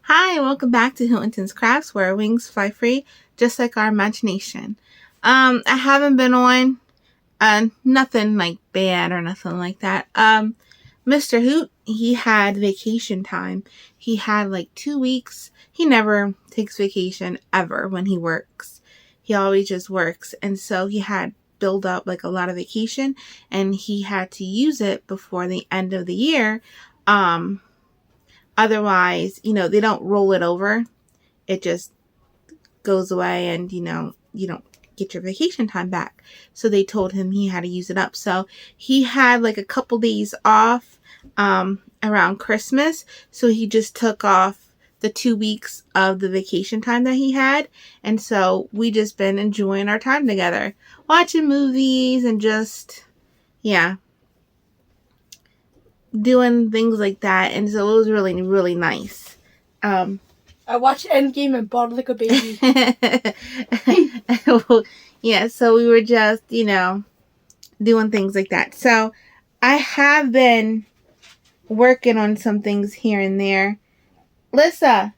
Hi, welcome back to Hilton's Crafts, where our wings fly free, just like our imagination. I haven't been on nothing like bad or nothing like that. Mr. Hoot, he had vacation time. He had like 2 weeks. He never takes vacation ever when he works. He always just works. And so he had built up like a lot of vacation and he had to use it before the end of the year. Otherwise, they don't roll it over. It just goes away and, you don't get your vacation time back. So they told him he had to use it up. So he had like a couple days off around Christmas. So he just took off the 2 weeks of the vacation time that he had. And so we just been enjoying our time together, watching movies and just, yeah, doing things like that. And so it was really, really nice. I watched Endgame and bawled like a baby. Yeah, so we were just, doing things like that. So I have been working on some things here and there. Lissa,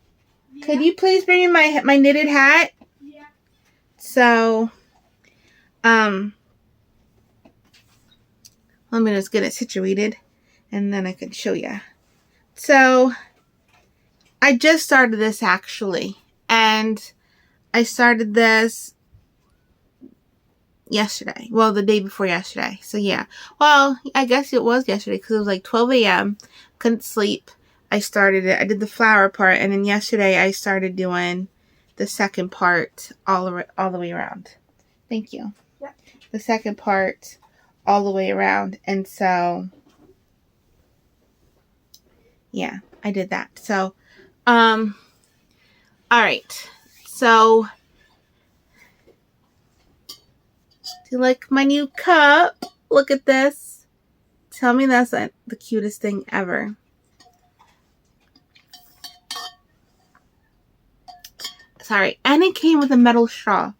could you please bring me my knitted hat? Yeah. So, let me just get it situated and then I can show you. So, I just started this actually, and I started this yesterday. Well, the day before yesterday. So yeah. Well, I guess it was yesterday because it was like 12 a.m. Couldn't sleep. I started it. I did the flower part, and then yesterday I started doing the second part all the way around. Thank you. Yeah. The second part all the way around, and so yeah, I did that. So, all right. So, do you like my new cup? Look at this. Tell me that's the cutest thing ever. Sorry. And it came with a metal straw.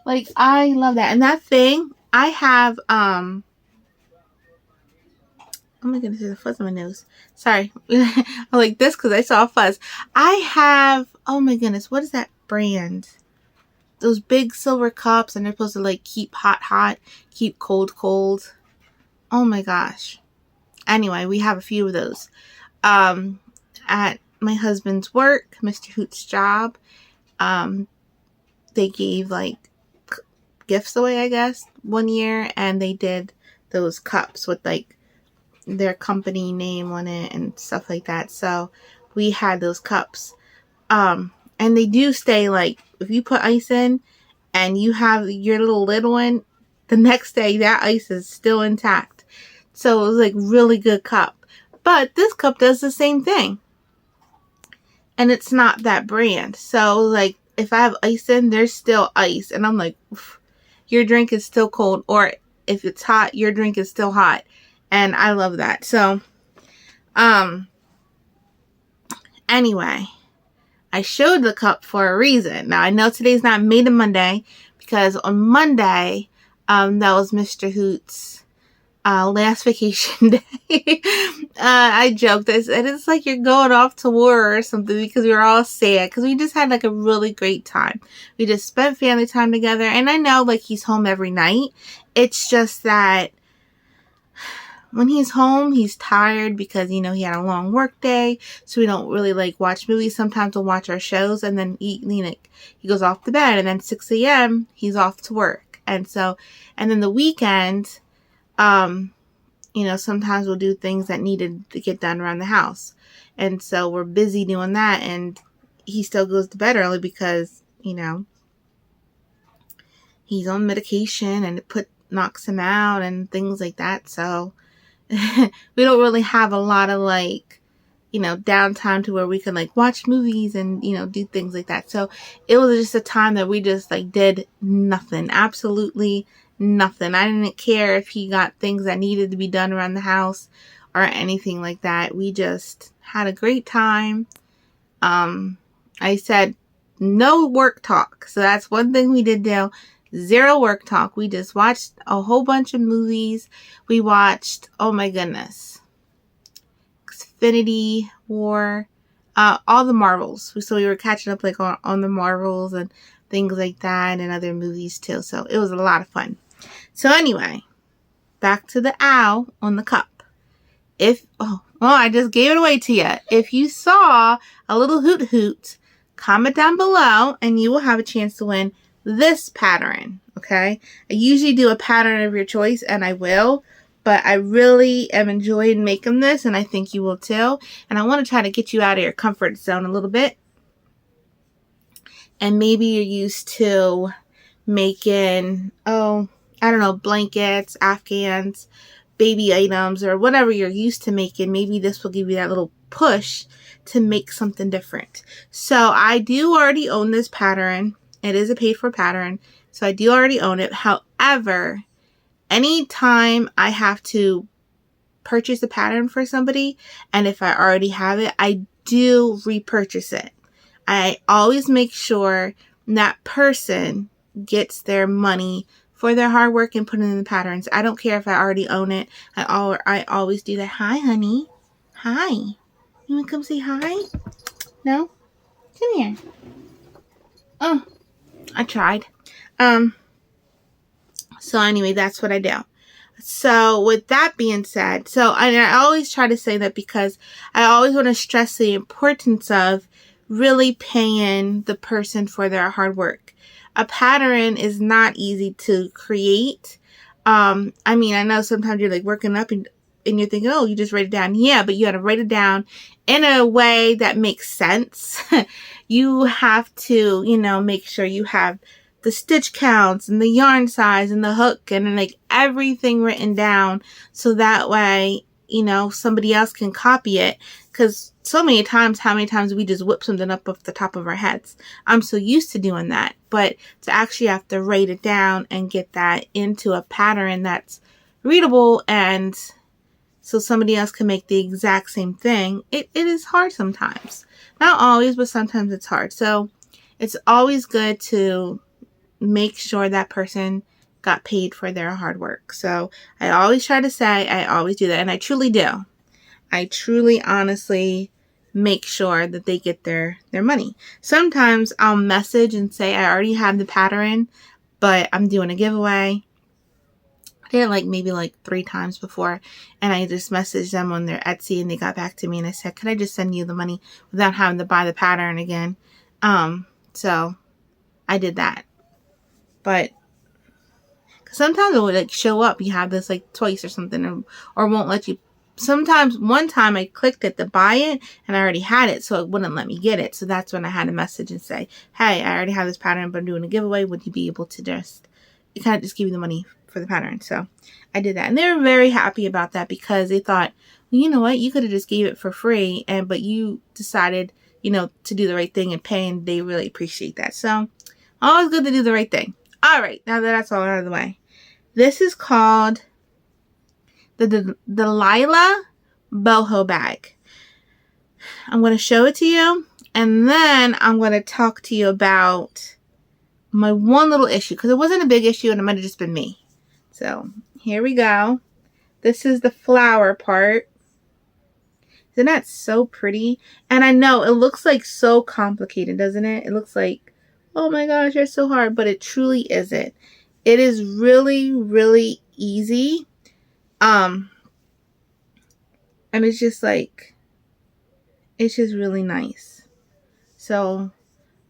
Like, I love that. And that thing, I have, oh my goodness, there's a fuzz on my nose. Sorry. I like this because I saw a fuzz. I have, oh my goodness, what is that brand? Those big silver cups, and they're supposed to like keep hot, keep cold. Oh my gosh. Anyway, we have a few of those. At my husband's work, Mr. Hoot's job, they gave like gifts away, I guess, one year, and they did those cups with like their company name on it and stuff like that. So we had those cups. And they do stay, like, if you put ice in and you have your little lid on, the next day that ice is still intact. So it was like really good cup. But this cup does the same thing. And it's not that brand. So like if I have ice in, there's still ice. And I'm like, your drink is still cold. Or if it's hot, your drink is still hot. And I love that. So, anyway, I showed the cup for a reason. Now, I know today's not Made in Monday because on Monday, that was Mr. Hoot's last vacation day. I joked. I said, it's like you're going off to war or something because we were all sad because we just had like a really great time. We just spent family time together. And I know like he's home every night. It's just that when he's home, he's tired because, he had a long work day. So we don't really like watch movies. Sometimes we'll watch our shows and then he goes off to bed, and then 6 a.m. he's off to work. And then the weekend, sometimes we'll do things that needed to get done around the house. And so we're busy doing that, and he still goes to bed early because, he's on medication and it knocks him out and things like that. So we don't really have a lot of like, downtime to where we can like watch movies and, do things like that. So it was just a time that we just like did nothing, absolutely nothing. I didn't care if he got things that needed to be done around the house or anything like that. We just had a great time. I said no work talk. So that's one thing we did do. Zero work talk. We just watched a whole bunch of movies. We watched, oh my goodness, Infinity War. all the Marvels. So we were catching up like on the Marvels and things like that, and other movies too. So it was a lot of fun. So anyway, back to the owl on the cup. I just gave it away to you. If you saw a little hoot hoot, comment down below and you will have a chance to win this pattern. Okay, I usually do a pattern of your choice, and I will, but I really am enjoying making this, and I think you will too. And I want to try to get you out of your comfort zone a little bit. And maybe you're used to making, I don't know, blankets, Afghans, baby items, or whatever you're used to making. Maybe this will give you that little push to make something different. So I do already own this pattern. It is a paid for pattern, so I do already own it. However, anytime I have to purchase a pattern for somebody, and if I already have it, I do repurchase it. I always make sure that person gets their money for their hard work and put it in the patterns. I don't care if I already own it. I always do that. Hi, honey. Hi. You want to come say hi? No? Come here. Oh, I tried. So anyway, that's what I do. So with that being said, I always try to say that because I always want to stress the importance of really paying the person for their hard work. A pattern is not easy to create. I know sometimes you're like working up and you're thinking, oh, you just write it down. Yeah, but you got to write it down in a way that makes sense. You have to, make sure you have the stitch counts and the yarn size and the hook and like everything written down, so that way, somebody else can copy it. Because how many times we just whip something up off the top of our heads. I'm so used to doing that. But to actually have to write it down and get that into a pattern that's readable, and so somebody else can make the exact same thing, it is hard sometimes. Not always, but sometimes it's hard. So it's always good to make sure that person got paid for their hard work. So I always try to say, I always do that. And I truly do. I truly, honestly make sure that they get their money. Sometimes I'll message and say, I already have the pattern, but I'm doing a giveaway. I did it maybe 3 times before, and I just messaged them on their Etsy, and they got back to me, and I said, could I just send you the money without having to buy the pattern again? So I did that. But sometimes it would show up, you have this twice or something, or won't let you. Sometimes one time I clicked it to buy it and I already had it, so it wouldn't let me get it. So that's when I had a message and say, hey, I already have this pattern, but I'm doing a giveaway. Would you be able to just give me the money for the pattern? So I did that, and they were very happy about that, because they thought, well, you know what, you could have just gave it for free, but you decided, to do the right thing and pay, and they really appreciate that. So always good to do the right thing. All right, now that that's all out of the way, this is called the Delilah boho bag. I'm going to show it to you, and then I'm going to talk to you about my one little issue, because it wasn't a big issue and it might have just been me. So here we go. This is the flower part. Isn't that so pretty? And I know it looks so complicated, doesn't it? It looks like, oh my gosh, it's so hard, but it truly isn't. It is really, really easy. And it's just really nice. So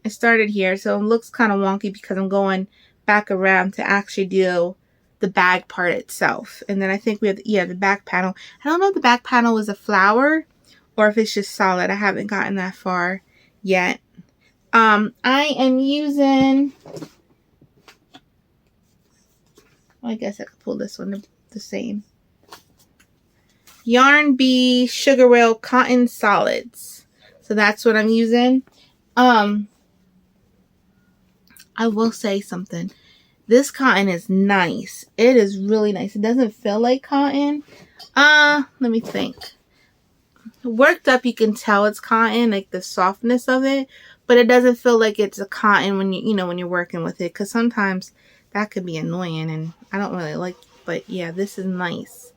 I started here, so it looks kind of wonky because I'm going back around to actually do the bag part itself. And then I think we have, the back panel. I don't know if the back panel is a flower or if it's just solid. I haven't gotten that far yet. I am using, I guess I could pull this one the same. Yarn Bee Sugar Whale Cotton Solids. So that's what I'm using. I will say something. This cotton is nice. It is really nice. It doesn't feel like cotton. Let me think. Worked up, you can tell it's cotton, the softness of it, but it doesn't feel like it's a cotton when when you're working with it, because sometimes that could be annoying, and I don't really like. But yeah, this is nice.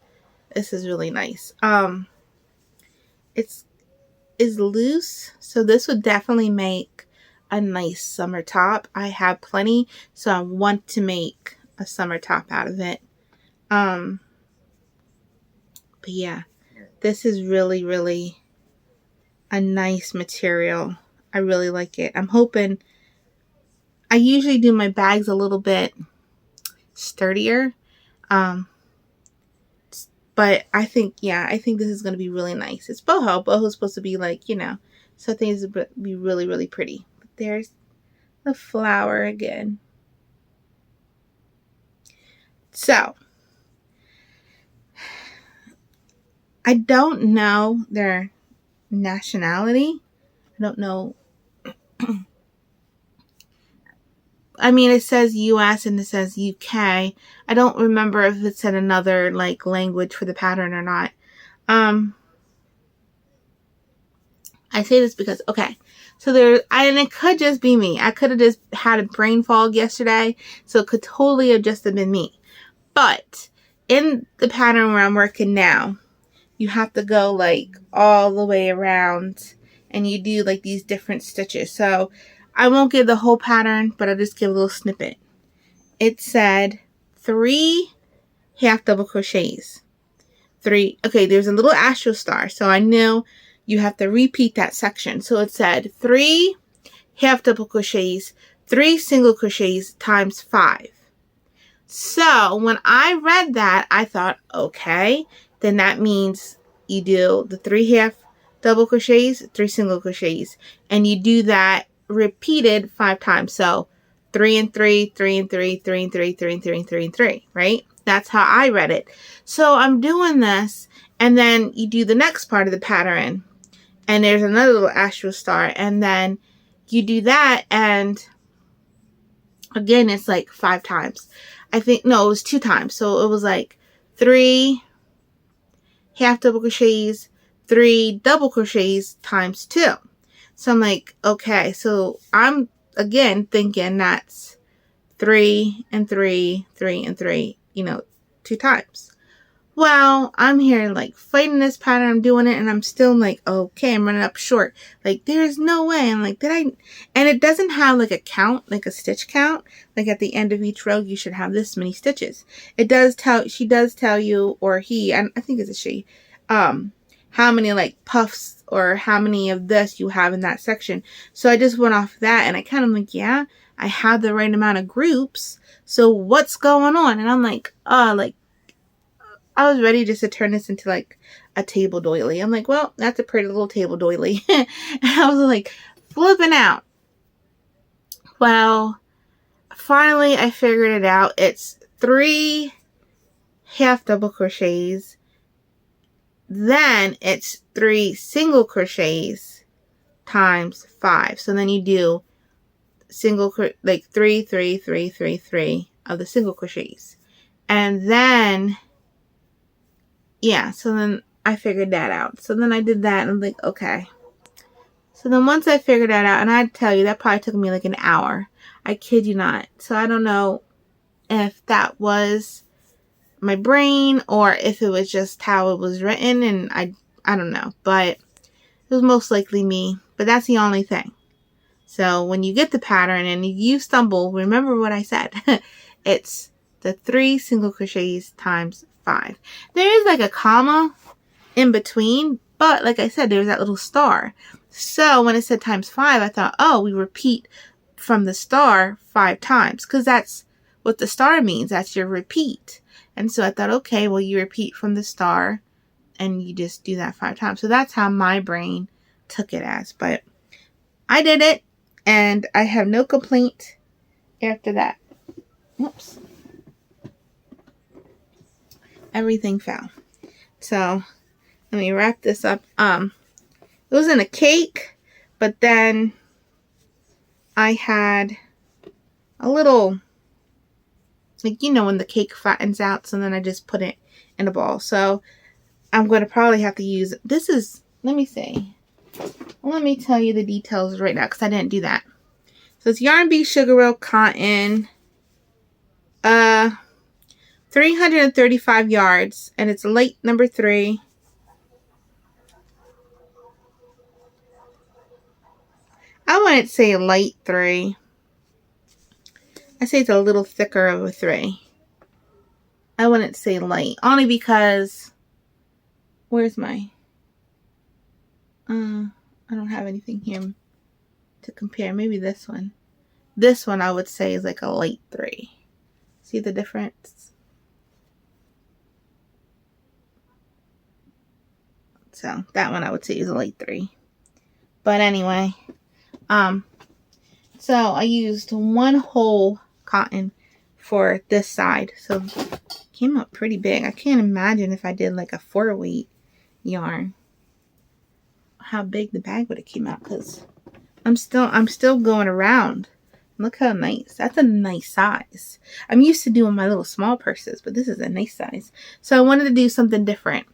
This is really nice. It's is loose, so this would definitely make a nice summer top. I have plenty, so I want to make a summer top out of it. But yeah, this is really, really a nice material. I really like it. I'm hoping, I usually do my bags a little bit sturdier. But I think this is going to be really nice. It's boho. Boho's supposed to be like, so I think it's going to be really, really pretty. But there's the flower again. So, I don't know their nationality. I don't know. I mean, it says US and it says UK. I don't remember if it said another like language for the pattern or not. I say this because, okay, so and it could just be me. I could have just had a brain fog yesterday, so it could totally have just been me. But in the pattern where I'm working now, you have to go like all the way around and you do like these different stitches. So I won't give the whole pattern, but I'll just give a little snippet. It said 3 half double crochets. 3, okay, there's a little astro star, so I knew you have to repeat that section. So it said 3 half double crochets, 3 single crochets times 5. So when I read that, I thought, okay, then that means you do the 3 half double crochets, 3 single crochets, and you do that repeated 5 times. So 3 and 3, 3 and 3, 3 and 3, 3 and 3, 3 and 3, right? That's how I read it. So I'm doing this, and then you do the next part of the pattern, and there's another little astro star, and then you do that, and again, it's like 5 times. I think, no, it was 2 times. So it was like 3 half double crochets, 3 double crochets times 2. So I'm like, okay, so I'm again thinking that's 3 and 3, 3 and 3, 2 times. Well, I'm here like fighting this pattern. I'm doing it and I'm still like, okay, I'm running up short. Like, there's no way. I'm like, and it doesn't have like a count, like a stitch count. Like at the end of each row, you should have this many stitches. She does tell you, or he, I think it's a she, how many like puffs or how many of this you have in that section. So I just went off that and I kind of like, yeah, I have the right amount of groups. So what's going on? And I'm like, I was ready just to turn this into like a table doily. I'm like, well, that's a pretty little table doily. And I was like flipping out. Well, finally I figured it out. It's 3 half double crochets. Then it's 3 single crochets times 5. So then you do like 3, 3, 3, 3, 3 of the single crochets. And then so then I figured that out. So then I did that and I'm like, okay. So then once I figured that out, and I tell you, that probably took me like an hour. I kid you not. So I don't know if that was my brain or if it was just how it was written, and I don't know. But it was most likely me. But that's the only thing. So when you get the pattern and you stumble, remember what I said. It's the 3 single crochets times 5. There is like a comma in between, but like I said, there's that little star. So when it said times 5, I thought, oh, we repeat from the star 5 times, because that's what the star means. That's your repeat. And so I thought, okay, well, you repeat from the star and you just do that 5 times. So that's how my brain took it as. But I did it and I have no complaint after that. Whoops. Everything fell. So let me wrap this up. It was in a cake, but then I had a little, like, when the cake flattens out, so then I just put it in a ball. So I'm going to probably have to use, let me see. Let me tell you the details right now, because I didn't do that. So it's Yarn Bee Sugar Roll Cotton, 335 yards, and it's light number 3. wouldn't say light 3. I say it's a little thicker of a 3. I wouldn't say light. Only because, where's my, I don't have anything here to compare. Maybe this one. This one I would say is like a light 3. See the difference? So that one I would say is a light 3. But anyway, so I used 1 whole cotton for this side. So it came out pretty big. I can't imagine if I did like a 4-weight yarn how big the bag would have came out, because I'm still going around. Look how nice. That's a nice size. I'm used to doing my little small purses, but this is a nice size. So I wanted to do something different.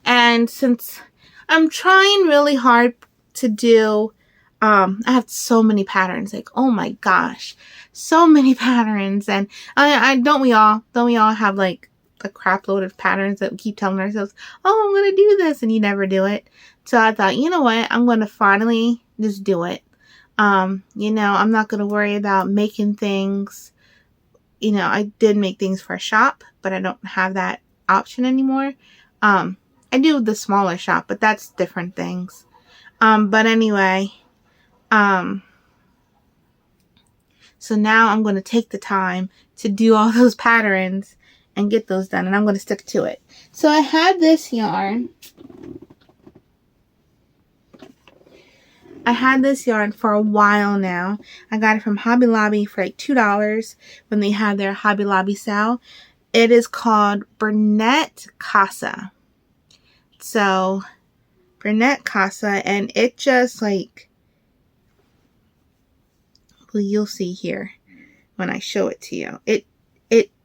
And since I'm trying really hard to do, I have so many patterns. Like, oh my gosh, so many patterns. And don't we all have like a crap load of patterns that we keep telling ourselves, oh, I'm going to do this, and you never do it. So I thought, you know what? I'm going to finally just do it. I'm not going to worry about making things. I did make things for a shop, but I don't have that option anymore. I do the smaller shop, but that's different things. But anyway, so now I'm going to take the time to do all those patterns and get those done, and I'm going to stick to it. So I had this yarn. I had this yarn for a while now. I got it from Hobby Lobby for like $2 when they had their Hobby Lobby sale. It is called Bernat Casa. So, Bernat Casa, and it just like, well, you'll see here when I show it to you. It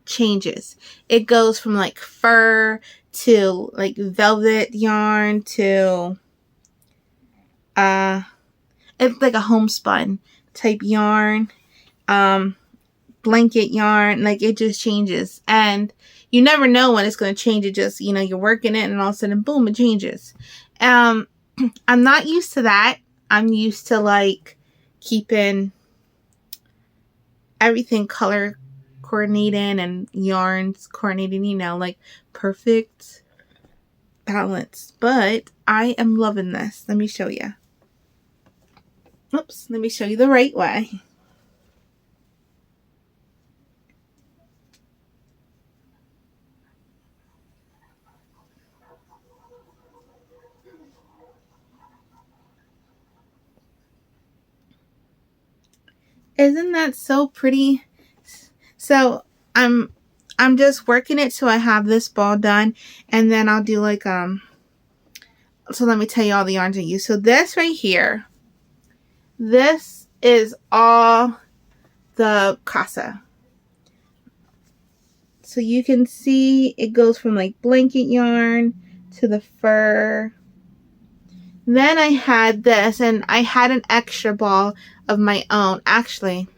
changes. It goes from like fur to like velvet yarn to it's like a homespun type yarn, blanket yarn. Like, it just changes, and you never know when it's going to change. It just, you're working it, and all of a sudden, boom, it changes. I'm not used to that. I'm used to like keeping everything color coordinating and yarns coordinating, like perfect balance. But I am loving this. Let me show you. Oops, let me show you the right way. Isn't that so pretty? So I'm just working it so I have this ball done, and then I'll do like so let me tell you all the yarns I use. So this right here, this is all the casa. So you can see it goes from like blanket yarn to the fur. Then I had this, and I had an extra ball of my own. Actually,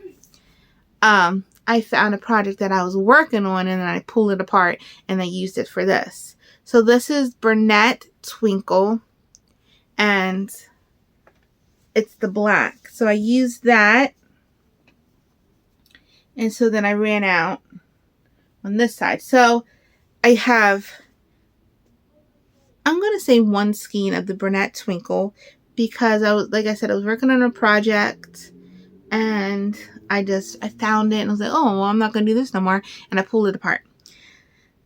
I found a project that I was working on, and then I pulled it apart and I used it for this. So this is Bernat Twinkle, and it's the black. So I used that, and so then I ran out on this side. So I have, I'm going to say 1 skein of the Bernat Twinkle, because I was working on a project, and I found it, and I was like, oh, well, I'm not going to do this no more, and I pulled it apart.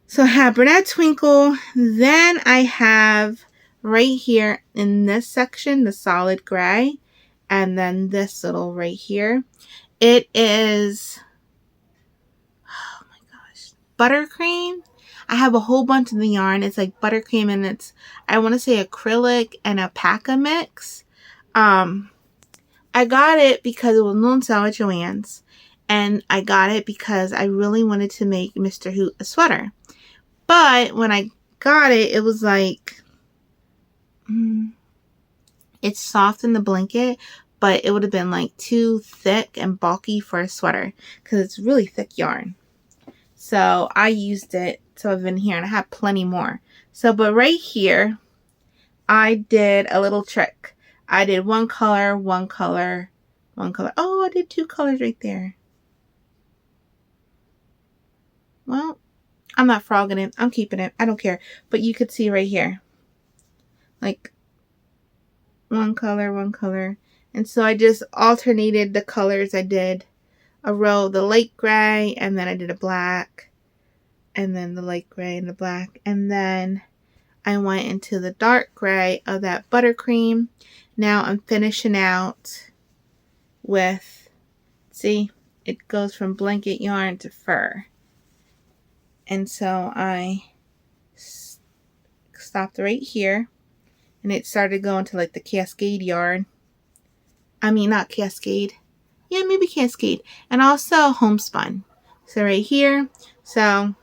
So I have Bernat Twinkle. Then I have right here in this section, the solid gray, and then this little right here. It is, oh my gosh, buttercream. I have a whole bunch of the yarn. It's like buttercream, and it's, I want to say acrylic and alpaca mix. I got it because it was on sale at Joann's, and I got it because I really wanted to make Mr. Hoot a sweater. But when I got it, it was like, it's soft in the blanket, but it would have been like too thick and bulky for a sweater, because it's really thick yarn. So I used it. So I've been here, and I have plenty more. So, but right here, I did a little trick. I did one color, one color. Oh, I did 2 colors right there. Well, I'm not frogging it. I'm keeping it. I don't care. But you could see right here. Like, one color. And so I just alternated the colors. I did a row of the light gray, and then I did a black, and then the light gray and the black. And then I went into the dark gray of that buttercream. Now I'm finishing out with, see, it goes from blanket yarn to fur. And so I stopped right here, and it started going to like the cascade yarn. I mean, not cascade. Yeah, maybe cascade. And also homespun. So right here. So I'm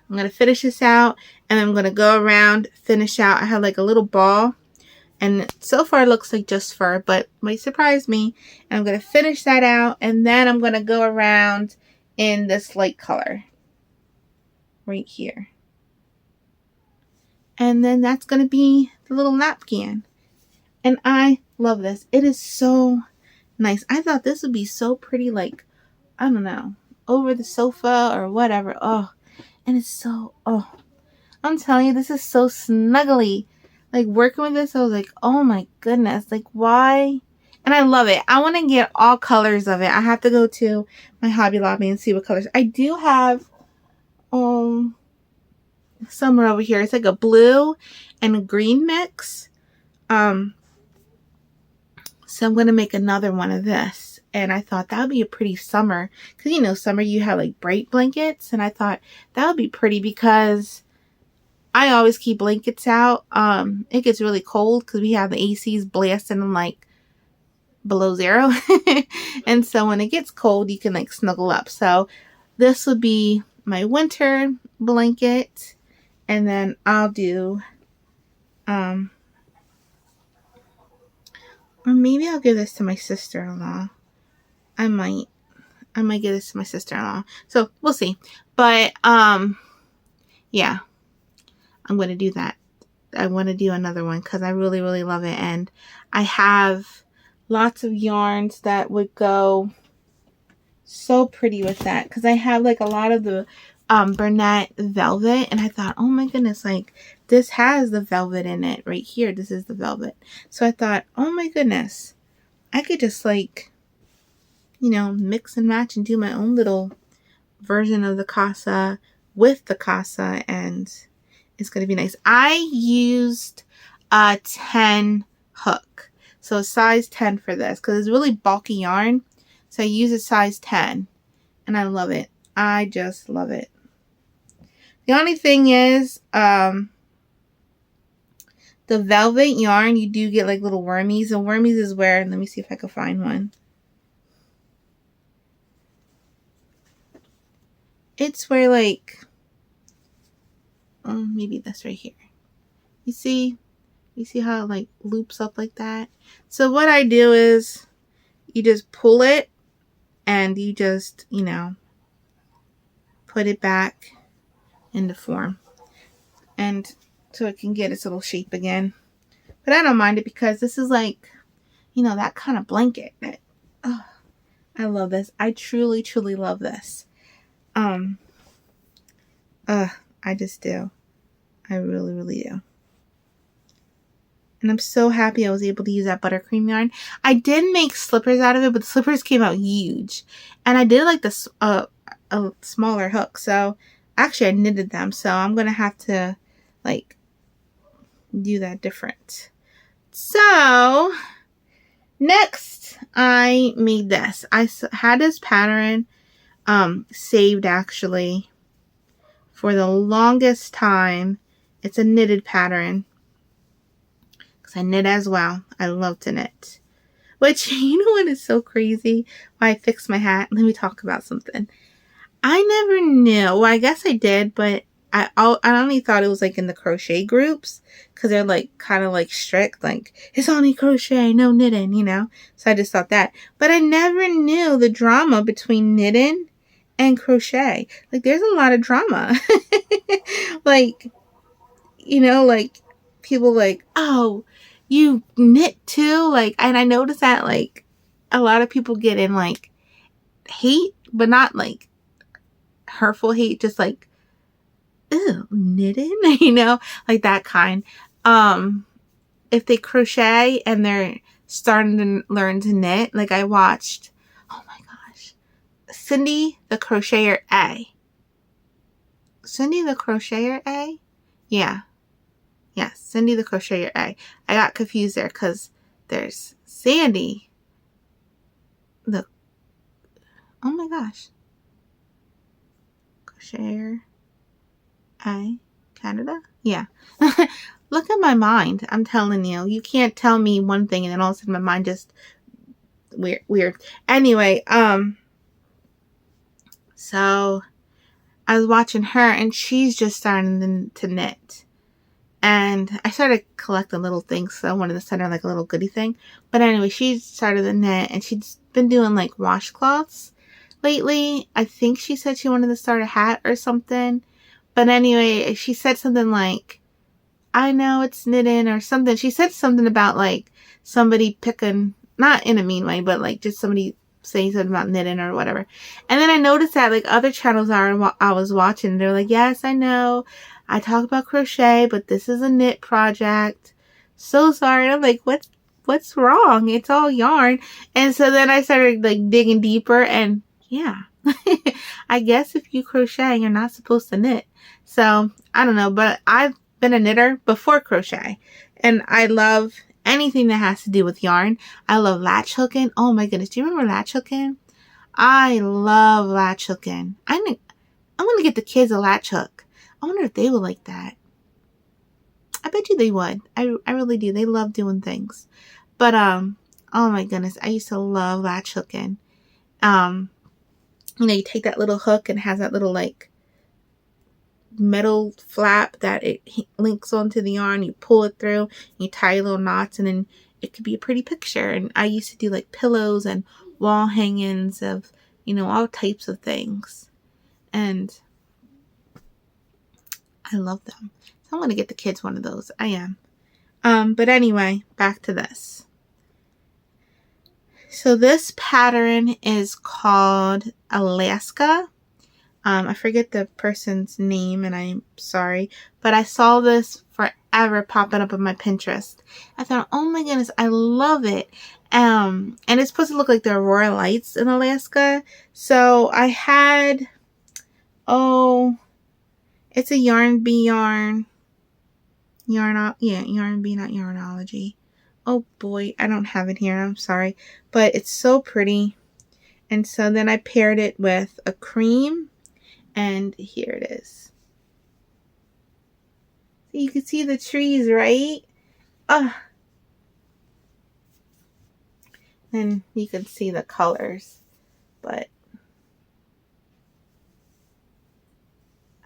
going to finish this out, and I'm going to go around, finish out. I have like a little ball, and so far it looks like just fur, but might surprise me. And I'm going to finish that out, and then I'm going to go around in this light color right here. And then that's going to be the little napkin. And I love this. It is so nice. I thought this would be so pretty, like, I don't know, over the sofa or whatever. Oh, and it's so, oh, I'm telling you, this is so snuggly. Like, working with this, I was like, oh my goodness, like, why? And I love it. I want to get all colors of it. I have to go to my Hobby Lobby and see what colors. I do have somewhere over here. It's like a blue and a green mix. So I'm going to make another one of this. And I thought that would be a pretty summer. Because, you know, summer you have like bright blankets. And I thought that would be pretty because I always keep blankets out. It gets really cold because we have the ACs blasting them like below 0. And so when it gets cold, you can like snuggle up. So this would be my winter blanket. And then I'll do, or maybe I'll give this to my sister-in-law. I might give this to my sister-in-law. So we'll see. But yeah, I'm going to do that. I want to do another one because I really, really love it. And I have lots of yarns that would go so pretty with that. Because I have like a lot of the Bernat velvet. And I thought, oh my goodness, like this has the velvet in it right here. This is the velvet. So I thought, oh my goodness, I could just like, you know, mix and match and do my own little version of the casa with the casa, and it's going to be nice. I used a 10 hook. So a size 10 for this because it's really bulky yarn. So I use a size 10 and I love it. I just love it. The only thing is, the velvet yarn, you do get like little wormies. And wormies is where, let me see if I can find one. It's where like, oh, maybe this right here. You see how it like loops up like that? So what I do is you just pull it and you just, you know, put it back into form. And so it can get its little shape again. But I don't mind it because this is like, you know, that kind of blanket. That, oh, I love this. I truly, truly love this. I just do. I really, really do. And I'm so happy I was able to use that buttercream yarn. I did make slippers out of it, but the slippers came out huge. And I did like this a smaller hook. So actually I knitted them. So I'm going to have to like do that different. So next I made this. I had this pattern saved actually for the longest time. It's a knitted pattern. I knit as well. I love to knit. Which, you know what is so crazy? Why I fixed my hat. Let me talk about something. I never knew. Well, I guess I did, but I only thought it was like in the crochet groups. Because they're like kind of like strict. Like, it's only crochet, no knitting, you know. So I just thought that. But I never knew the drama between knitting and crochet. Like, there's a lot of drama. Like, you know, like, people like, oh, you knit too? Like, and I noticed that like a lot of people get in like hate, but not like hurtful hate, just like, ew, knitting, you know, like that kind. If they crochet and they're starting to learn to knit, like I watched, oh my gosh, Cindy the Crocheter A. Cindy the Crocheter A? Yeah. Yes, Cindy the Crocheter A. I got confused there because there's Sandy the, oh my gosh, Crocheter A, Canada? Yeah. Look at my mind. I'm telling you. You can't tell me one thing and then all of a sudden my mind just weird. Anyway, so I was watching her and she's just starting to knit. And I started collecting little things, so I wanted to send her like a little goodie thing. But anyway, she started to knit and she's been doing like washcloths lately. I think she said she wanted to start a hat or something. But anyway, she said something like, I know it's knitting or something. She said something about like somebody picking, not in a mean way, but like just somebody saying something about knitting or whatever. And then I noticed that like other channels I was watching, they're like, yes, I know I talk about crochet, but this is a knit project. So sorry. And I'm like, what's wrong? It's all yarn. And so then I started like digging deeper and yeah, I guess if you crochet, you're not supposed to knit. So I don't know, but I've been a knitter before crochet and I love anything that has to do with yarn. I love latch hooking. Oh my goodness. Do you remember latch hooking? I love latch hooking. I'm going to get the kids a latch hook. I wonder if they would like that. I bet you they would. I really do. They love doing things. But, oh my goodness. I used to love latch hooking. You take that little hook and it has that little like metal flap that it links onto the yarn. You pull it through, you tie little knots, and then it could be a pretty picture. And I used to do like pillows and wall hangings of, all types of things. And I love them. So I'm going to get the kids one of those. I am. But anyway, back to this. So this pattern is called Alaska. I forget the person's name and I'm sorry, but I saw this forever popping up on my Pinterest. I thought, oh my goodness, I love it. And it's supposed to look like the Aurora Lights in Alaska. So I had, it's a Yarn Bee yarn. Yarn Bee, not Yarnology. Oh boy, I don't have it here. I'm sorry. But it's so pretty. And so then I paired it with a cream. And here it is. So you can see the trees, right? And you can see the colors. But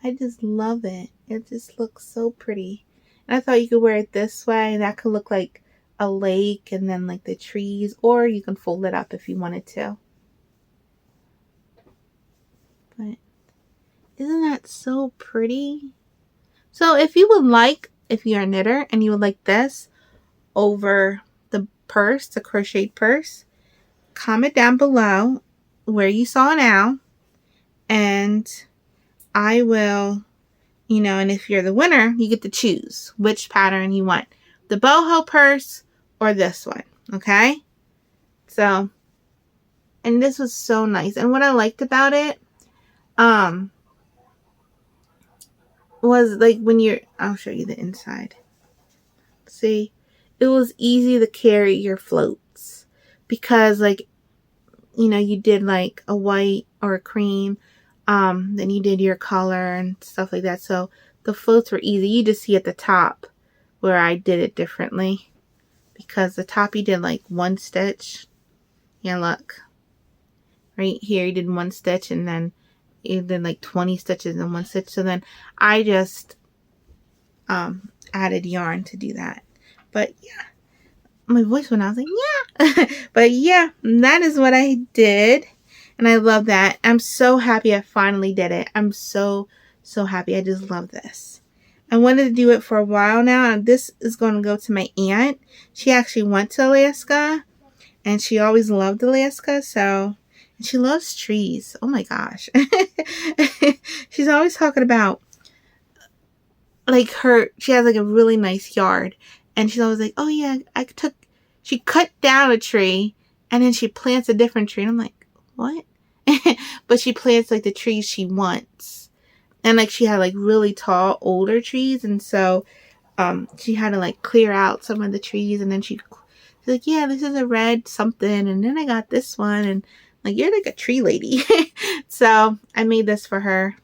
I just love it. It just looks so pretty. And I thought you could wear it this way. That could look like a lake and then like the trees. Or you can fold it up if you wanted to. But isn't that so pretty? So if you're a knitter and you would like this over the purse, the crocheted purse, comment down below where you saw now. And I will, and if you're the winner, you get to choose which pattern you want. The boho purse or this one, okay? So, and this was so nice. And what I liked about it, was like I'll show you the inside. See, it was easy to carry your floats because like, you did like a white or a cream, then you did your color and stuff like that. So the floats were easy. You just see at the top where I did it differently because the top you did like one stitch. Yeah, look. Right here you did one stitch and then you did like 20 stitches in one stitch. So then I just added yarn to do that. But yeah, my voice went out. I was like, yeah. But yeah, that is what I did. And I love that. I'm so happy I finally did it. I'm so happy. I just love this. I wanted to do it for a while now, and this is going to go to my aunt. She actually went to Alaska, and she always loved Alaska, so, and she loves trees. Oh my gosh. She's always talking about, like, she has, like, a really nice yard, and she's always like, oh yeah, she cut down a tree, and then she plants a different tree, and I'm like, what? But she plants, like, the trees she wants. And, like, she had, like, really tall, older trees, and so, she had to, like, clear out some of the trees, and then she's like, yeah, this is a red something, and then I got this one, and, like, you're like a tree lady. So, I made this for her.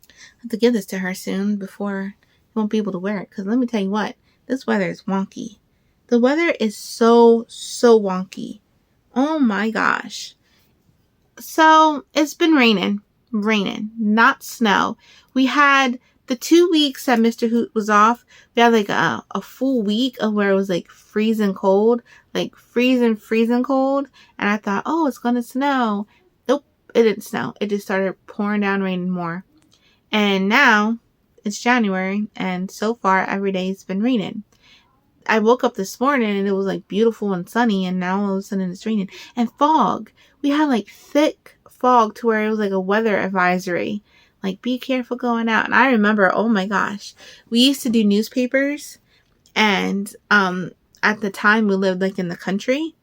I have to give this to her soon before I won't be able to wear it, because let me tell you what, this weather is wonky. The weather is so wonky. Oh my gosh. So, it's been raining, not snow. We had the 2 weeks that Mr. Hoot was off, we had like a full week of where it was like freezing cold, like freezing cold. And I thought, oh, it's going to snow. Nope, it didn't snow. It just started pouring down raining more. And now it's January, and so far every day it's been raining. I woke up this morning and it was like beautiful and sunny, and now all of a sudden it's raining. And fog. We had like thick fog to where it was like a weather advisory. Like, be careful going out. And I remember, oh my gosh, we used to do newspapers, and at the time we lived like in the country.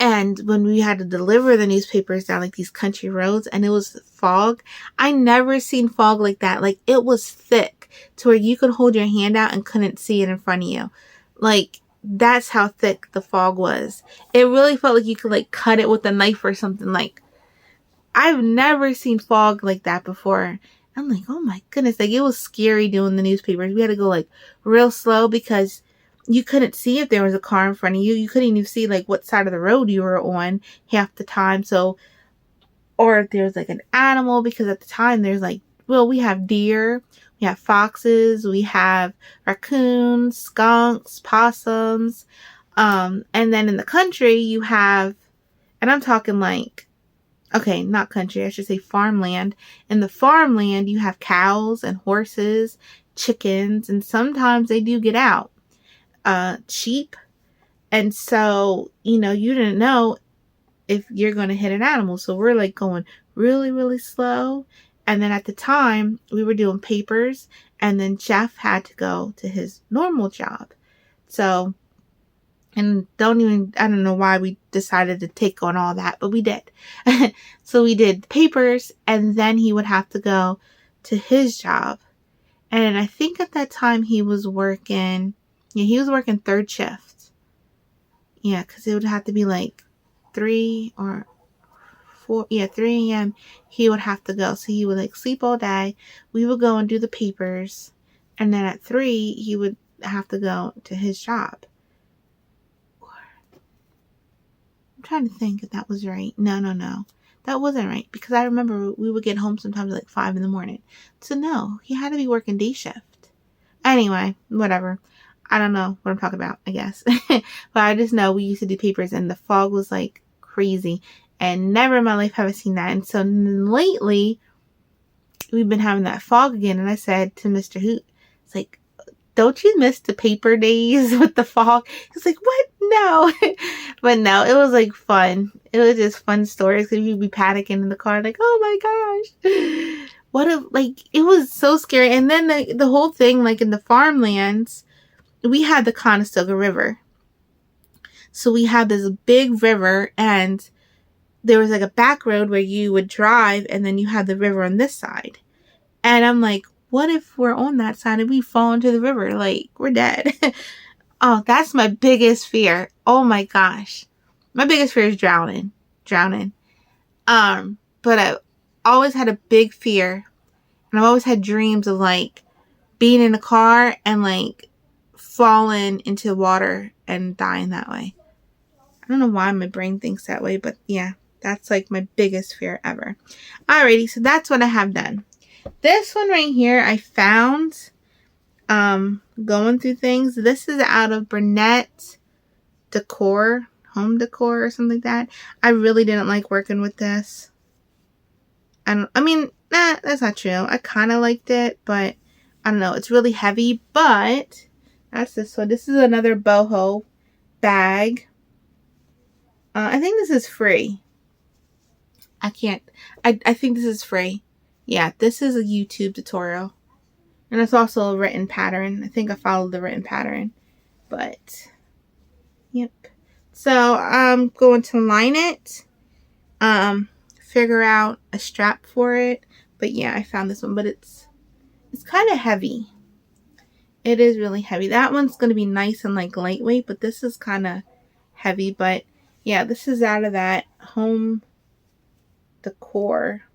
And when we had to deliver the newspapers down like these country roads, and it was fog, I never seen fog like that. Like, it was thick to where you could hold your hand out and couldn't see it in front of you. Like, that's how thick the fog was. It really felt like you could like cut it with a knife or something. Like, I've never seen fog like that before. I'm like, oh my goodness. Like, it was scary doing the newspapers. We had to go like real slow because you couldn't see if there was a car in front of you. You couldn't even see like what side of the road you were on half the time. So, or if there's like an animal, because at the time there's like, well, we have deer, we have foxes, we have raccoons, skunks, possums. And then in the country you have, and I'm talking like, okay, not country, I should say farmland. In the farmland you have cows and horses, chickens, and sometimes they do get out. Sheep. And so, you didn't know if you're going to hit an animal. So we're like going really slow. And then at the time we were doing papers, and then Jeff had to go to his normal job. So, and I don't know why we decided to take on all that, but we did. So we did papers, and then he would have to go to his job. And I think at that time he was working third shift. Yeah, because it would have to be like 3 or 4, 3 a.m. he would have to go. So he would like sleep all day. We would go and do the papers. And then at 3, he would have to go to his job. I'm trying to think if that was right. No. That wasn't right, because I remember we would get home sometimes at like 5 in the morning. So no, he had to be working day shift. Anyway, whatever. I don't know what I'm talking about, I guess. But I just know we used to do papers, and the fog was like crazy. And never in my life have I seen that. And so lately, we've been having that fog again. And I said to Mr. Hoot, it's like, don't you miss the paper days with the fog? He's like, what? No. But no, it was like fun. It was just fun stories, because we'd be panicking in the car like, oh my gosh. It was so scary. And then the whole thing, like in the farmlands, we had the Conestoga River. So we had this big river, and there was like a back road where you would drive, and then you had the river on this side. And I'm like, what if we're on that side and we fall into the river? Like, we're dead. Oh, that's my biggest fear. Oh my gosh. My biggest fear is drowning. But I always had a big fear, and I've always had dreams of like being in a car and like falling into water and dying that way. I don't know why my brain thinks that way, but yeah, that's like my biggest fear ever. Alrighty, so that's what I have done. This one right here I found going through things. This is out of Bernat home decor or something like that. I really didn't like working with this. I Nah, that's not true. I kind of liked it, but I don't know. It's really heavy, but that's this one. This is another boho bag. I think this is free. I can't. I think this is free. Yeah, this is a YouTube tutorial. And it's also a written pattern. I think I followed the written pattern. But, yep. So, I'm going to line it. Figure out a strap for it. But yeah, I found this one. But it's kind of heavy. It is really heavy. That one's going to be nice and like lightweight. But this is kind of heavy. But yeah, this is out of that home decor.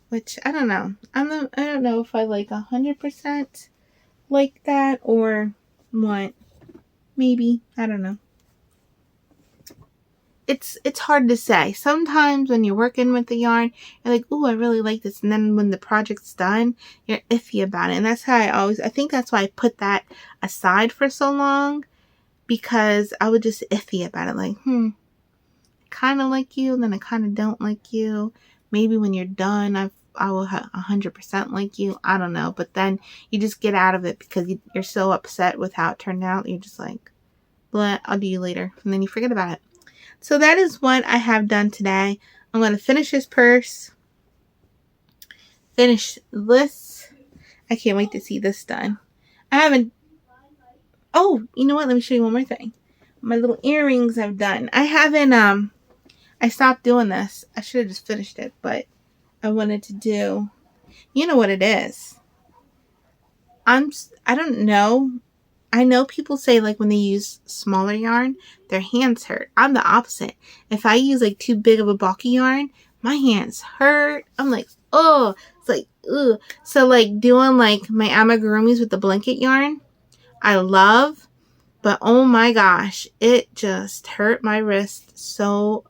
Which I don't know. I don't know if I like 100% like that or what. Maybe. I don't know. It's hard to say. Sometimes when you're working with the yarn, you're like, "Ooh, I really like this," and then when the project's done, you're iffy about it. And that's how I think that's why I put that aside for so long, because I was just iffy about it. Like, I kind of like you, then I kind of don't like you. Maybe when you're done, I will 100% like you. I don't know. But then you just get out of it because you're so upset with how it turned out. You're just like, blah, I'll do you later. And then you forget about it. So that is what I have done today. I'm going to finish this purse. Finish this. I can't wait to see this done. I haven't. Oh, you know what? Let me show you one more thing. My little earrings I've done. I haven't, I stopped doing this. I should have just finished it, but I wanted to do, you know what it is. I don't know. I know people say like when they use smaller yarn, their hands hurt. I'm the opposite. If I use like too big of a bulky yarn, my hands hurt. I'm like, oh, it's like, ugh. So like doing like my amigurumis with the blanket yarn, I love, but oh my gosh, it just hurt my wrist so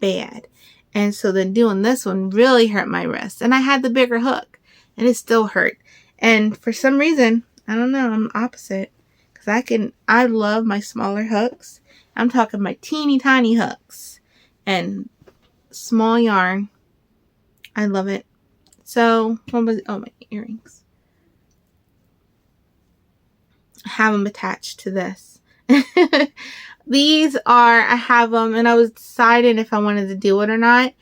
bad. And so then doing this one really hurt my wrist. And I had the bigger hook and it still hurt. And for some reason, I don't know, I'm opposite. Because I love my smaller hooks. I'm talking my teeny tiny hooks. And small yarn. I love it. So, what was it? Oh, my earrings. I have them attached to this. These are, I have them, and I was deciding if I wanted to do it or not.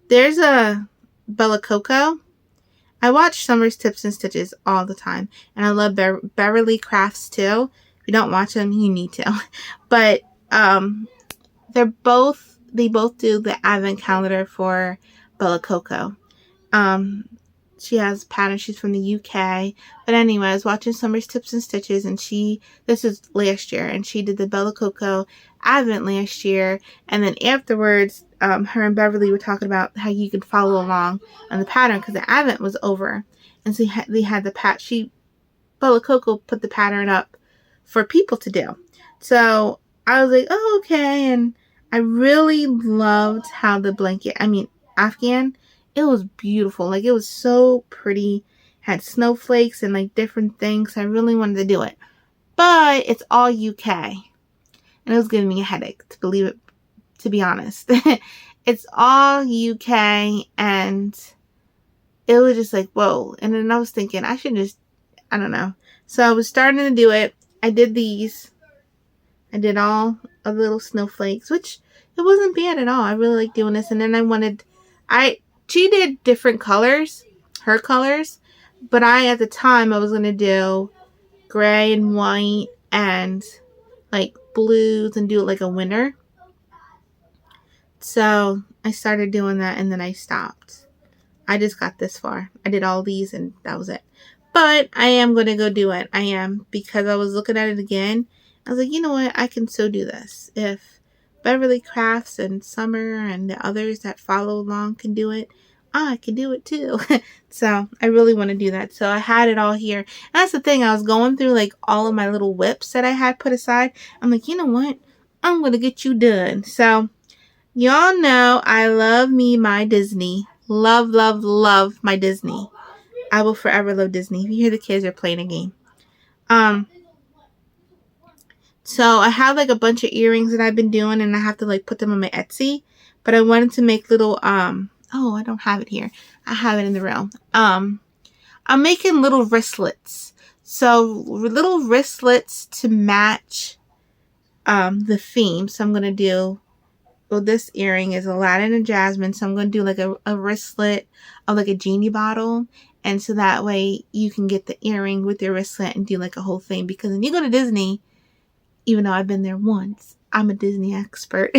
There's a Bella Coco. I watch Summer's Tips and Stitches all the time, and I love Beverly Crafts too. If you don't watch them, you need to. But they both do the advent calendar for Bella Coco. She has patterns. She's from the UK. But anyway, I was watching Summer's Tips and Stitches, and this is last year, and she did the Bella Coco Advent last year. And then afterwards, her and Beverly were talking about how you could follow along on the pattern because the Advent was over. And so they had the Bella Coco put the pattern up for people to do. So I was like, oh, okay. And I really loved how the Afghan, it was beautiful. Like, it was so pretty. Had snowflakes and like different things. I really wanted to do it. But it's all UK. And it was giving me a headache, to be honest. It's all UK, and it was just like, whoa. And then I was thinking, I don't know. So I was starting to do it. I did these. I did all of the little snowflakes, which it wasn't bad at all. I really like doing this. And then she did different colors, her colors, but at the time, I was going to do gray and white and like blues and do it like a winter. So I started doing that, and then I stopped. I just got this far. I did all these, and that was it. But I am going to go do it. I am, because I was looking at it again. I was like, you know what? I can so do this. If Beverly Crafts and Summer and the others that follow along can do it, I can do it too. So I really want to do that. So I had it all here. And that's the thing. I was going through like all of my little whips that I had put aside. I'm like, you know what? I'm going to get you done. So y'all know I love me my Disney. Love, love, love my Disney. I will forever love Disney. If you hear the kids are playing a game. So I have like a bunch of earrings that I've been doing, and I have to like put them on my Etsy. but I wanted to make little, oh, I don't have it here. I have it in the room. I'm making little wristlets. So little wristlets to match the theme. So I'm going to do, well, this earring is Aladdin and Jasmine. So I'm going to do like a wristlet of like a genie bottle. And so that way you can get the earring with your wristlet and do like a whole thing. Because when you go to Disney, even though I've been there once, I'm a Disney expert.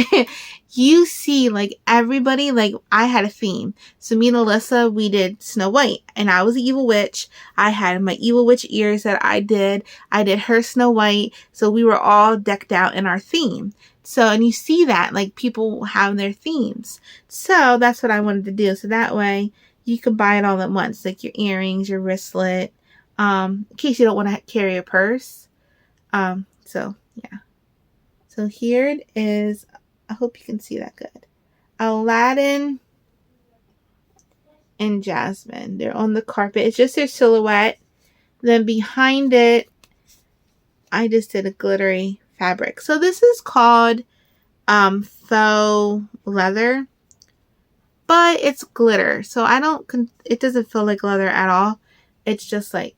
You see like everybody, like I had a theme. So me and Alyssa, we did Snow White and I was the evil witch. I had my evil witch ears that I did. I did her Snow White. So we were all decked out in our theme. So, and you see that like people have their themes. So that's what I wanted to do. So that way you could buy it all at once, like your earrings, your wristlet, in case you don't want to carry a purse. So yeah. So here it is. I hope you can see that good. Aladdin and Jasmine. They're on the carpet. It's just their silhouette. Then behind it, I just did a glittery fabric. So this is called faux leather, but it's glitter. So it doesn't feel like leather at all. It's just like,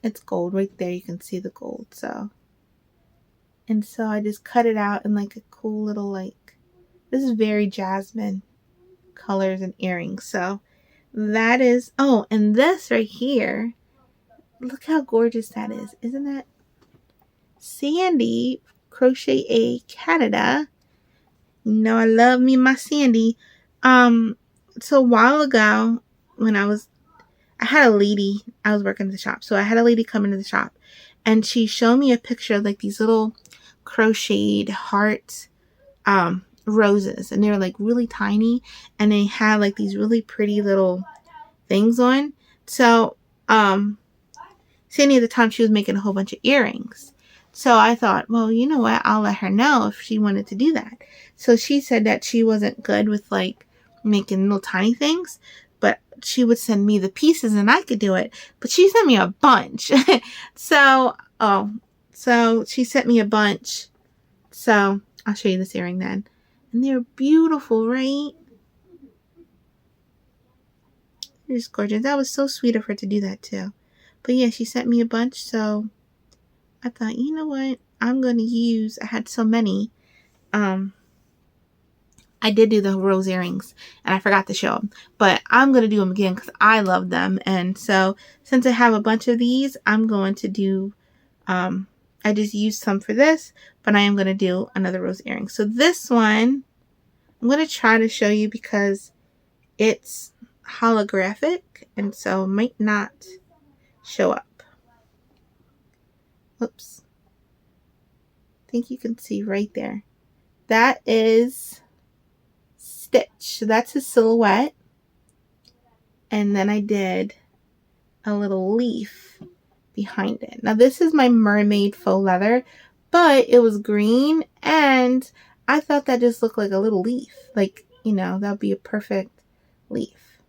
it's gold right there. You can see the gold. So, and so I just cut it out in like a cool little, like, this is very Jasmine colors and earrings. So that is, oh, and this right here, look how gorgeous that is. Isn't that Sandy Crochet A Canada? You know I love me my Sandy. So a while ago when I had a lady, I was working at the shop. So I had a lady come into the shop and she showed me a picture of like these little crocheted heart roses, and they were like really tiny and they had like these really pretty little things on. So Sandy at the time, she was making a whole bunch of earrings. So I thought, well, you know what, I'll let her know if she wanted to do that. So she said that she wasn't good with like making little tiny things, but she would send me the pieces and I could do it. But she sent me a bunch. So she sent me a bunch. So I'll show you this earring then. And they're beautiful, right? They're just gorgeous. That was so sweet of her to do that too. But yeah, she sent me a bunch. So I thought, you know what? I'm going to use, I had so many. I did do the rose earrings and I forgot to show them. But I'm going to do them again because I love them. And so since I have a bunch of these, I'm going to do, I just used some for this, but I am going to do another rose earring. So this one, I'm going to try to show you because it's holographic and so it might not show up. Oops. I think you can see right there. That is Stitch. So that's his silhouette. And then I did a little leaf behind it. Now this is my mermaid faux leather, but it was green and I thought that just looked like a little leaf. Like, you know, that would be a perfect leaf.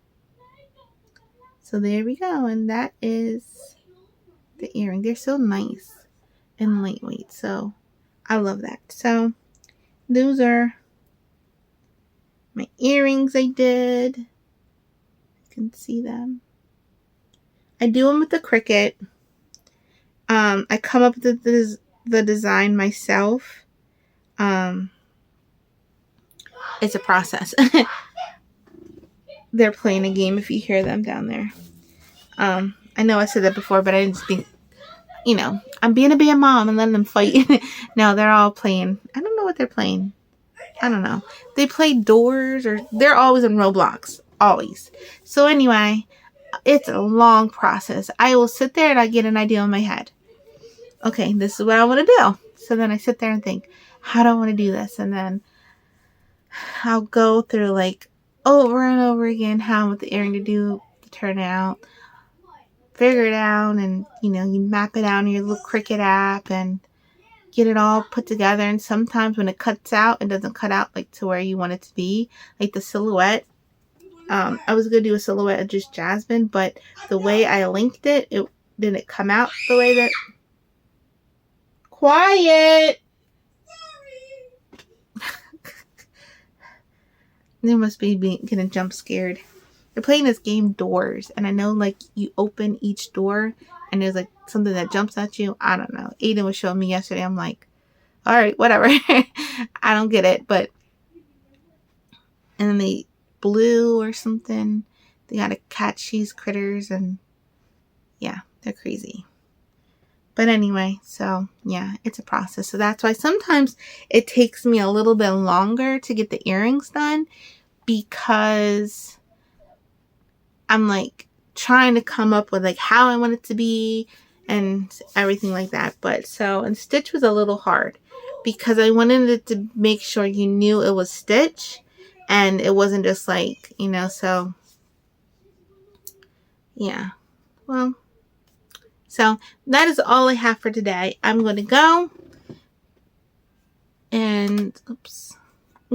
So there we go. And that is the earring. They're so nice and lightweight. So I love that. So those are my earrings I did. You can see them. I do them with the Cricut. I come up with the design myself. It's a process. They're playing a game if you hear them down there. I know I said that before, but I didn't think, you know, I'm being a bad mom and letting them fight. No, they're all playing. I don't know what they're playing. I don't know. They play Doors or they're always in Roblox. Always. So anyway, it's a long process. I will sit there and I get an idea in my head. Okay, this is what I want to do. So then I sit there and think, how do I want to do this? And then I'll go through like over and over again how I want the earring to turn out. Figure it out and, you know, you map it out in your little Cricut app and get it all put together. And sometimes when it cuts out, it doesn't cut out like to where you want it to be. Like the silhouette. I was going to do a silhouette of just Jasmine, but the way I linked it, it didn't come out the way that... Quiet! They must be getting jump scared. They're playing this game Doors, and I know like you open each door and there's like something that jumps at you. I don't know. Aiden was showing me yesterday. I'm like, all right, whatever. I don't get it, but and then they blue or something. They gotta catch these critters, and yeah, they're crazy. But anyway, so yeah, it's a process. So that's why sometimes it takes me a little bit longer to get the earrings done, because I'm like trying to come up with like how I want it to be and everything like that. But so, and stitch was a little hard because I wanted it to make sure you knew it was stitch and it wasn't just like, so yeah. Well, so that is all I have for today. I'm going to go and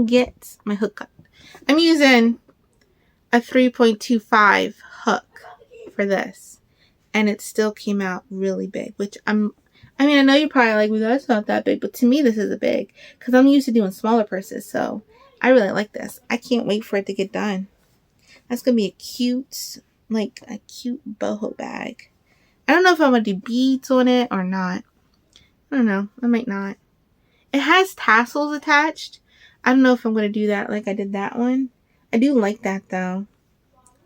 get my hook cut. I'm using a 3.25 hook for this, and it still came out really big, which I know you're probably like, well, that's not that big, but to me this is a big, because I'm used to doing smaller purses, so I really like this. I can't wait for it to get done. That's gonna be a cute boho bag. I don't know if I'm gonna do beads on it or not. I don't know. I might not. It has tassels attached. I don't know if I'm gonna do that like I did that one. I do like that though.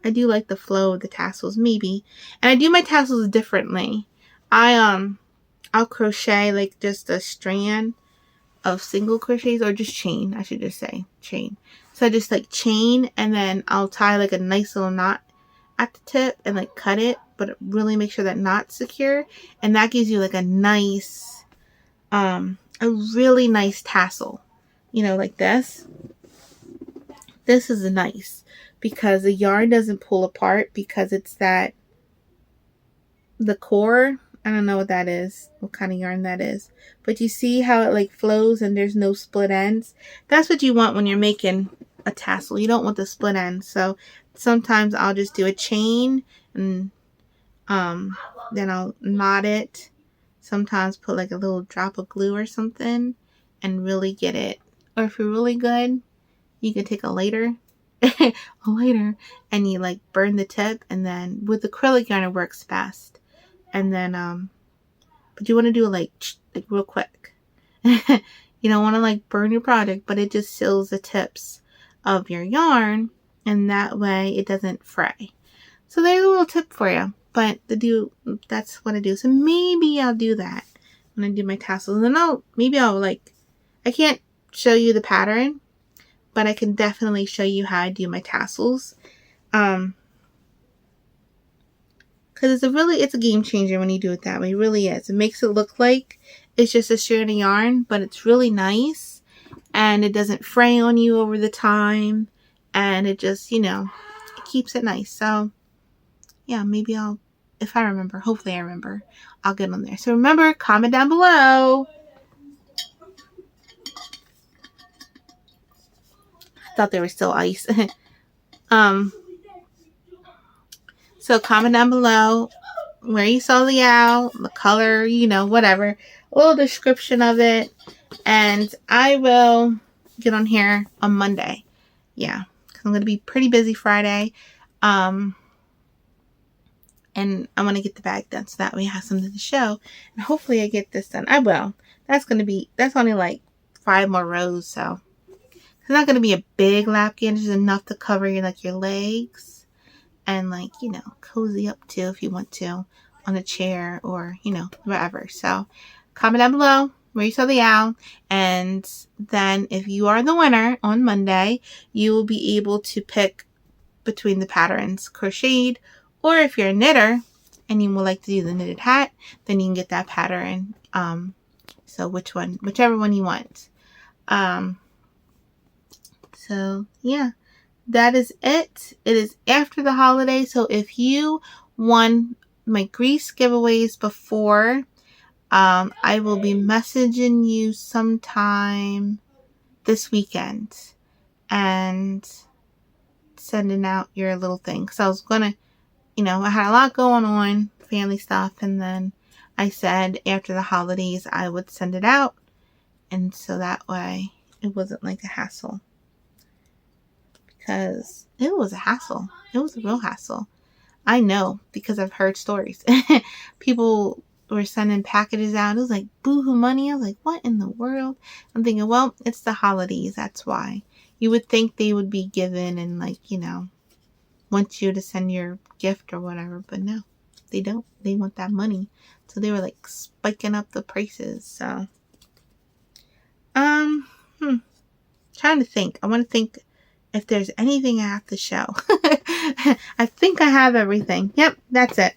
I do like the flow of the tassels, maybe. And I do my tassels differently. I'll crochet like just a strand of single crochets, or just chain, I should just say chain. So I just like chain, and then I'll tie like a nice little knot at the tip and like cut it, but really make sure that knot's secure, and that gives you like a nice a really nice tassel, like this. This is nice because the yarn doesn't pull apart, because it's the core. I don't know what that is, what kind of yarn that is, but you see how it like flows and there's no split ends. That's what you want when you're making a tassel. You don't want the split ends. So sometimes I'll just do a chain, and then I'll knot it. Sometimes put like a little drop of glue or something and really get it. Or if you're really good, you can take a lighter and you like burn the tip, and then with acrylic yarn it works best. And then but you want to do it like real quick. You don't want to like burn your project, but it just seals the tips of your yarn, and that way it doesn't fray. So there's a little tip for you. But that's what I do. So maybe I'll do that when I do my tassels. And I can't show you the pattern, but I can definitely show you how I do my tassels. Because it's a game changer when you do it that way. It really is. It makes it look like it's just a strand of yarn, but it's really nice, and it doesn't fray on you over the time, and it just, it keeps it nice. So yeah, maybe if I remember, hopefully I remember, I'll get on there. So remember, comment down below. I thought they were still ice. So comment down below where you saw the owl, the color, whatever, a little description of it, and I will get on here on Monday. Yeah, because I'm going to be pretty busy Friday. And I want to get the bag done so that we have something to show. And hopefully I get this done. I will. That's only like 5 more rows, so it's not going to be a big lapkin. Just enough to cover your legs and cozy up to if you want to on a chair or, wherever. So comment down below where you saw the owl. And then if you are the winner on Monday, you will be able to pick between the patterns crocheted, or if you're a knitter and you would like to do the knitted hat, then you can get that pattern. So whichever one you want. So yeah, that is it. It is after the holiday. So if you won my Grease giveaways before, I will be messaging you sometime this weekend and sending out your little thing. So I was gonna, I had a lot going on, family stuff, and then I said after the holidays I would send it out, and so that way it wasn't like a hassle. because it was a hassle. It was a real hassle. I know because I've heard stories. People were sending packages out. It was like boohoo money. I was like, what in the world? I'm thinking, well, it's the holidays. That's why. You would think they would be given and like, want you to send your gift or whatever, but no, they don't. They want that money. So they were like spiking up the prices. So, trying to think. I want to think if there's anything I have to show. I think I have everything. Yep, that's it.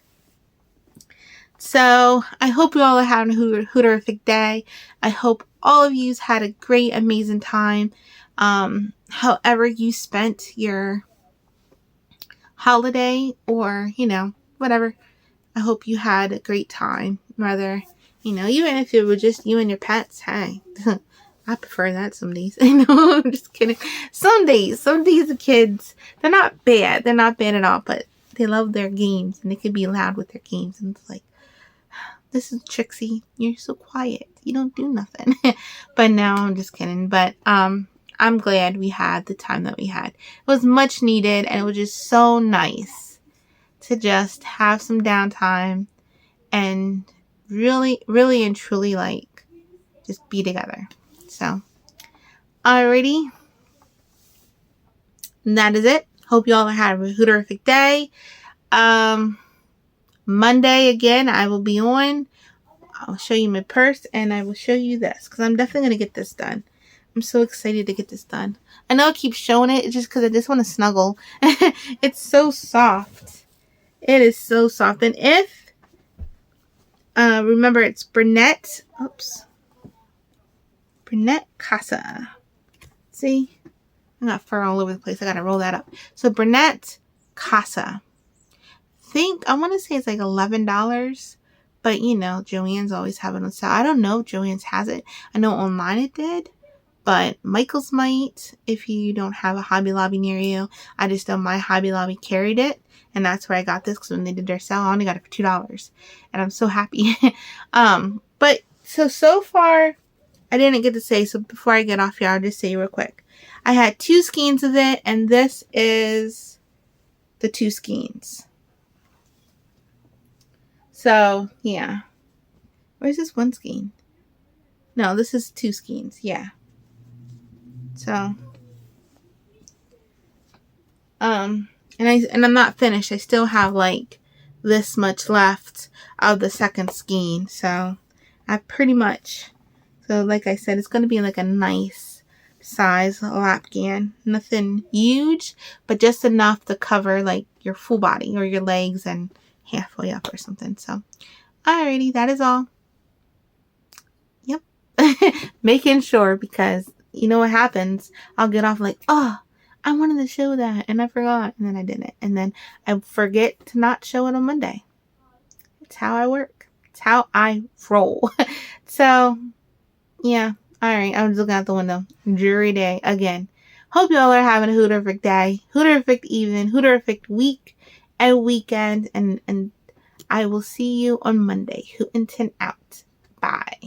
So I hope you all are having a hooterific day. I hope all of you had a great, amazing time. However you spent your holiday or, whatever. I hope you had a great time. Whether, even if it was just you and your pets, hey, I prefer that some days. I know, I'm just kidding. Some days the kids, they're not bad. They're not bad at all, but they love their games and they can be loud with their games. And it's like, this is Trixie. You're so quiet. You don't do nothing. But no, I'm just kidding. But I'm glad we had the time that we had. It was much needed and it was just so nice to just have some downtime and really, really and truly like just be together. So, alrighty. And that is it. Hope you all have a hooterific day. Monday again, I will be on. I'll show you my purse and I will show you this because I'm definitely going to get this done. I'm so excited to get this done. I know I keep showing it just because I just want to snuggle. It's so soft. It is so soft. And if, remember it's Bernat. Oops. Bernat Casa. See? I got fur all over the place. I got to roll that up. So Bernat Casa. I want to say it's like $11. But, Joann's always have it on sale. I don't know if Joann's has it. I know online it did. But Michael's might, if you don't have a Hobby Lobby near you. I just know my Hobby Lobby carried it. And that's where I got this. Because when they did their sale, I only got it for $2. And I'm so happy. But, so far, I didn't get to say. So before I get off here, I'll just say real quick. I had 2 skeins of it. And this is the 2 skeins. So, yeah. Where's this 1 skein? No, this is 2 skeins. Yeah. So, and I'm not finished. I still have like this much left of the second skein. So, I pretty much, so like I said, it's going to be like a nice size lapgan. Nothing huge, but just enough to cover like your full body or your legs and halfway up or something. So, alrighty, that is all. Yep. Making sure because you know what happens. I'll get off like, oh, I wanted to show that and I forgot. And then I didn't. And then I forget to not show it on Monday. It's how I work. It's how I roll. So, yeah. Alright, I was looking out the window. Jury day again. Hope you all are having a hooterific day, hooterific evening, hooterific week and weekend. And I will see you on Monday. Hootenton out. Bye.